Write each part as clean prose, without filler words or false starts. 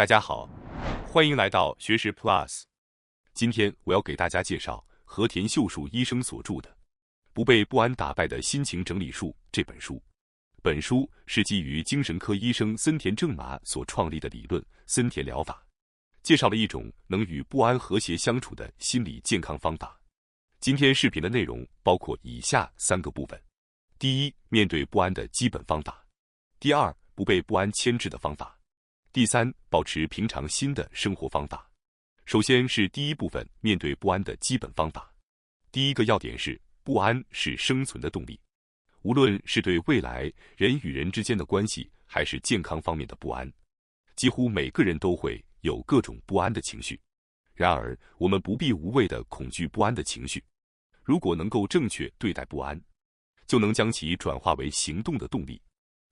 大家好，欢迎来到学识 Plus。今天我要给大家介绍和田秀树医生所著的《不被不安打败的心情整理术》这本书。本书是基于精神科医生森田正马所创立的理论森田疗法，介绍了一种能与不安和谐相处的心理健康方法。今天视频的内容包括以下3个部分：第一，面对不安的基本方法；第二，不被不安牵制的方法；第三，保持平常心的生活方法。首先是第一部分，面对不安的基本方法。第一个要点是，不安是生存的动力。无论是对未来、人与人之间的关系，还是健康方面的不安，几乎每个人都会有各种不安的情绪。然而，我们不必无谓的恐惧不安的情绪。如果能够正确对待不安，就能将其转化为行动的动力。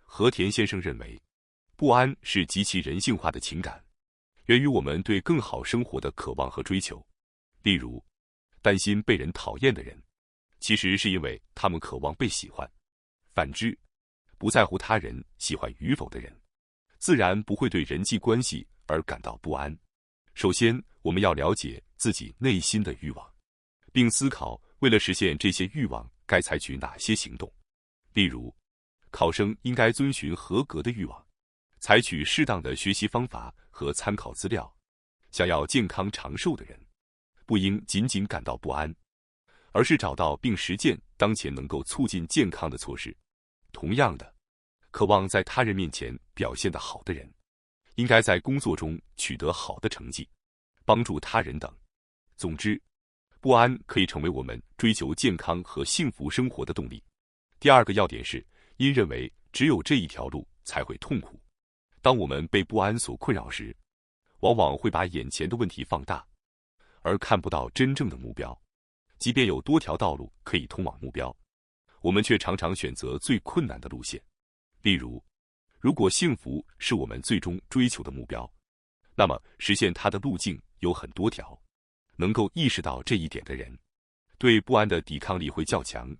和田先生认为，不安是极其人性化的情感，源于我们对更好生活的渴望和追求。例如，担心被人讨厌的人，其实是因为他们渴望被喜欢。反之，不在乎他人喜欢与否的人，自然不会对人际关系而感到不安。首先，我们要了解自己内心的欲望，并思考为了实现这些欲望该采取哪些行动。例如，考生应该遵循合格的欲望，采取适当的学习方法和参考资料。想要健康长寿的人，不应仅仅感到不安，而是找到并实践当前能够促进健康的措施。同样的，渴望在他人面前表现得好的人，应该在工作中取得好的成绩，帮助他人等。总之，不安可以成为我们追求健康和幸福生活的动力。第二个要点是，因认为只有这一条路才会痛苦。当我们被不安所困扰时，往往会把眼前的问题放大，而看不到真正的目标。即便有多条道路可以通往目标，我们却常常选择最困难的路线。例如，如果幸福是我们最终追求的目标，那么实现它的路径有很多条。能够意识到这一点的人，对不安的抵抗力会较强。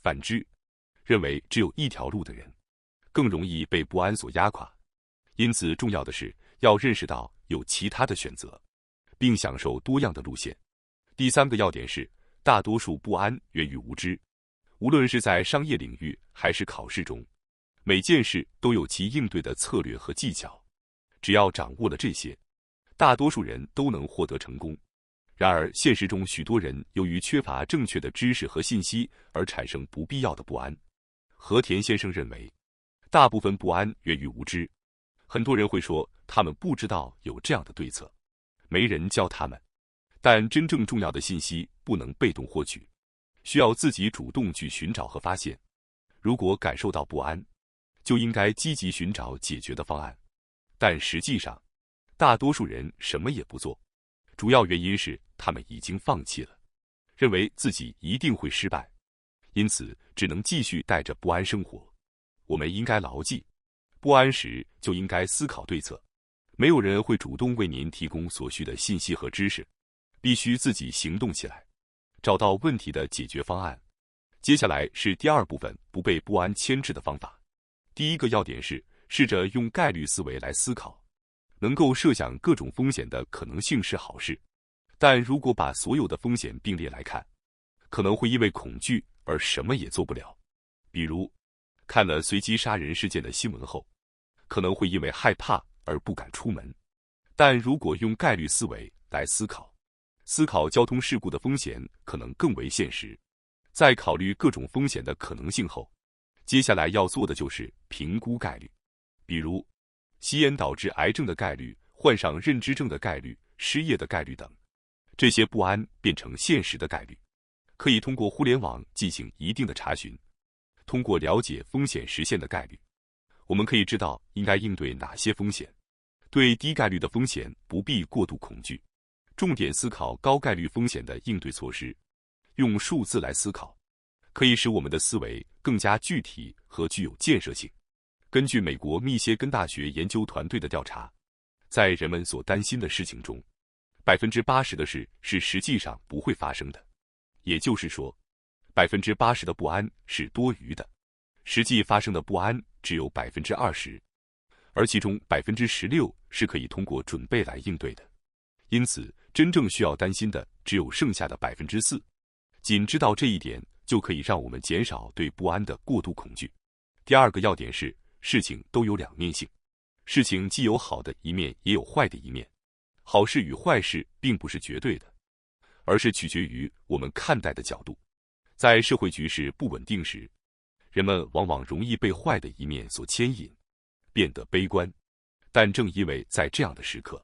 反之，认为只有一条路的人，更容易被不安所压垮。因此，重要的是要认识到有其他的选择，并享受多样的路线。第三个要点是，大多数不安源于无知。无论是在商业领域还是考试中，每件事都有其应对的策略和技巧。只要掌握了这些，大多数人都能获得成功。然而，现实中许多人由于缺乏正确的知识和信息而产生不必要的不安。和田先生认为，大部分不安源于无知。很多人会说他们不知道有这样的对策，没人教他们。但真正重要的信息不能被动获取，需要自己主动去寻找和发现。如果感受到不安，就应该积极寻找解决的方案。但实际上，大多数人什么也不做，主要原因是他们已经放弃了，认为自己一定会失败，因此只能继续带着不安生活。我们应该牢记，不安时就应该思考对策。没有人会主动为您提供所需的信息和知识，必须自己行动起来，找到问题的解决方案。接下来是第二部分，不被不安牵制的方法。第一个要点是，试着用概率思维来思考。能够设想各种风险的可能性是好事，但如果把所有的风险并列来看，可能会因为恐惧而什么也做不了。比如，看了随机杀人事件的新闻后，可能会因为害怕而不敢出门。但如果用概率思维来思考交通事故的风险，可能更为现实。在考虑各种风险的可能性后，接下来要做的就是评估概率。比如，吸烟导致癌症的概率、患上认知症的概率、失业的概率等。这些不安变成现实的概率，可以通过互联网进行一定的查询。通过了解风险实现的概率，我们可以知道应该应对哪些风险。对低概率的风险不必过度恐惧，重点思考高概率风险的应对措施。用数字来思考，可以使我们的思维更加具体和具有建设性。根据美国密歇根大学研究团队的调查，在人们所担心的事情中，80%的事是实际上不会发生的。也就是说，80%的不安是多余的，实际发生的不安只有20%。而其中16%是可以通过准备来应对的。因此，真正需要担心的只有剩下的4%。仅知道这一点，就可以让我们减少对不安的过度恐惧。第二个要点是，事情都有两面性。事情既有好的一面，也有坏的一面。好事与坏事并不是绝对的，而是取决于我们看待的角度。在社会局势不稳定时，人们往往容易被坏的一面所牵引，变得悲观。但正因为在这样的时刻，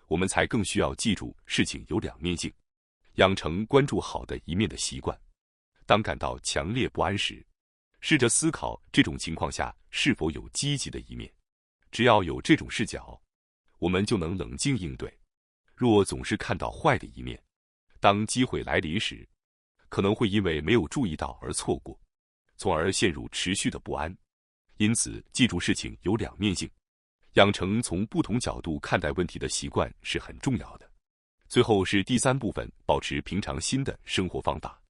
我们才更需要记住事情有两面性，养成关注好的一面的习惯。当感到强烈不安时，试着思考这种情况下是否有积极的一面。只要有这种视角，我们就能冷静应对。若总是看到坏的一面，当机会来临时，可能会因为没有注意到而错过，从而陷入持续的不安。因此，记住事情有两面性，养成从不同角度看待问题的习惯是很重要的。最后是第三部分，保持平常心的生活方法。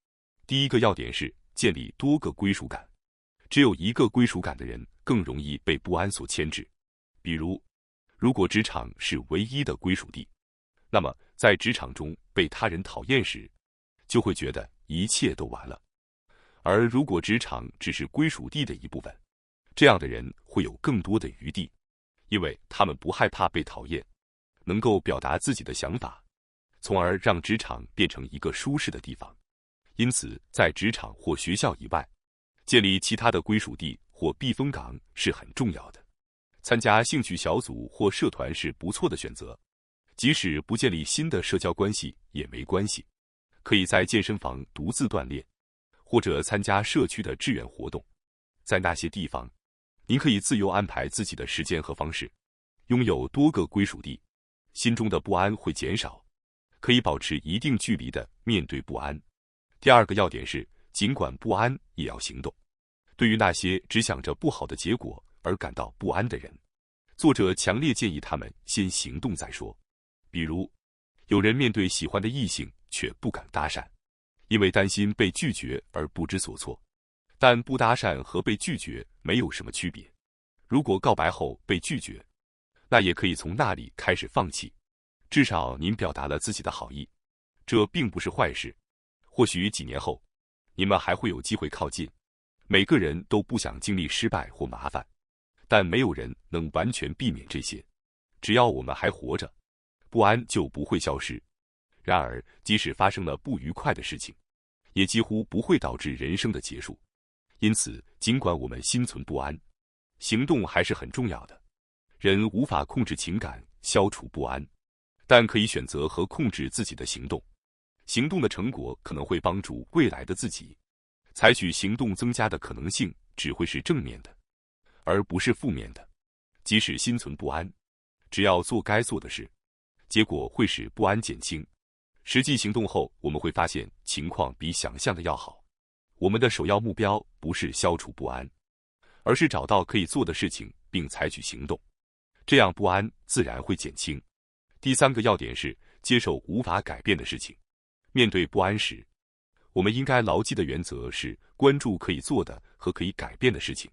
第一个要点是建立多个归属感。只有一个归属感的人，更容易被不安所牵制。比如，如果职场是唯一的归属地，那么在职场中被他人讨厌时，就会觉得一切都完了。而如果职场只是归属地的一部分，这样的人会有更多的余地，因为他们不害怕被讨厌，能够表达自己的想法，从而让职场变成一个舒适的地方。因此，在职场或学校以外，建立其他的归属地或避风港是很重要的。参加兴趣小组或社团是不错的选择，即使不建立新的社交关系也没关系，可以在健身房独自锻炼，或者参加社区的志愿活动。在那些地方，您可以自由安排自己的时间和方式，拥有多个归属地，心中的不安会减少，可以保持一定距离的面对不安。第二个要点是，尽管不安也要行动。对于那些只想着不好的结果而感到不安的人，作者强烈建议他们先行动再说。比如，有人面对喜欢的异性却不敢搭讪，因为担心被拒绝而不知所措。但不搭讪和被拒绝没有什么区别。如果告白后被拒绝，那也可以从那里开始放弃，至少您表达了自己的好意，这并不是坏事。或许几年后，你们还会有机会靠近。每个人都不想经历失败或麻烦，但没有人能完全避免这些。只要我们还活着，不安就不会消失。然而，即使发生了不愉快的事情，也几乎不会导致人生的结束。因此，尽管我们心存不安，行动还是很重要的。人无法控制情感，消除不安，但可以选择和控制自己的行动。行动的成果可能会帮助未来的自己。采取行动增加的可能性只会是正面的，而不是负面的。即使心存不安，只要做该做的事，结果会使不安减轻。实际行动后，我们会发现情况比想象的要好。我们的首要目标不是消除不安，而是找到可以做的事情并采取行动，这样不安自然会减轻。第三个要点是接受无法改变的事情。面对不安时，我们应该牢记的原则是关注可以做的和可以改变的事情。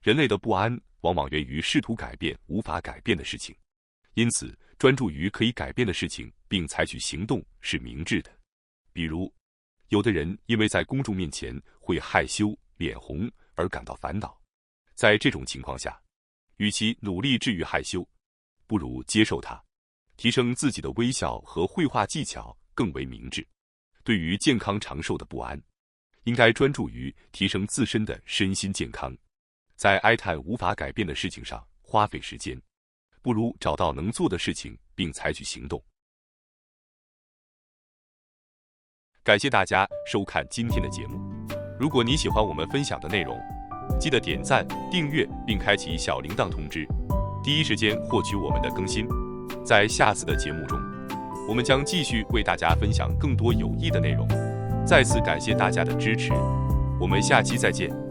人类的不安往往源于试图改变无法改变的事情，因此专注于可以改变的事情并采取行动是明智的。比如，有的人因为在公众面前会害羞、脸红而感到烦恼。在这种情况下，与其努力治愈害羞，不如接受它，提升自己的微笑和绘画技巧更为明智。对于健康长寿的不安，应该专注于提升自身的身心健康。在哀叹无法改变的事情上花费时间，不如找到能做的事情并采取行动。感谢大家收看今天的节目。如果你喜欢我们分享的内容，记得点赞、订阅并开启小铃铛通知，第一时间获取我们的更新。在下次的节目中，我们将继续为大家分享更多有益的内容。再次感谢大家的支持，我们下期再见。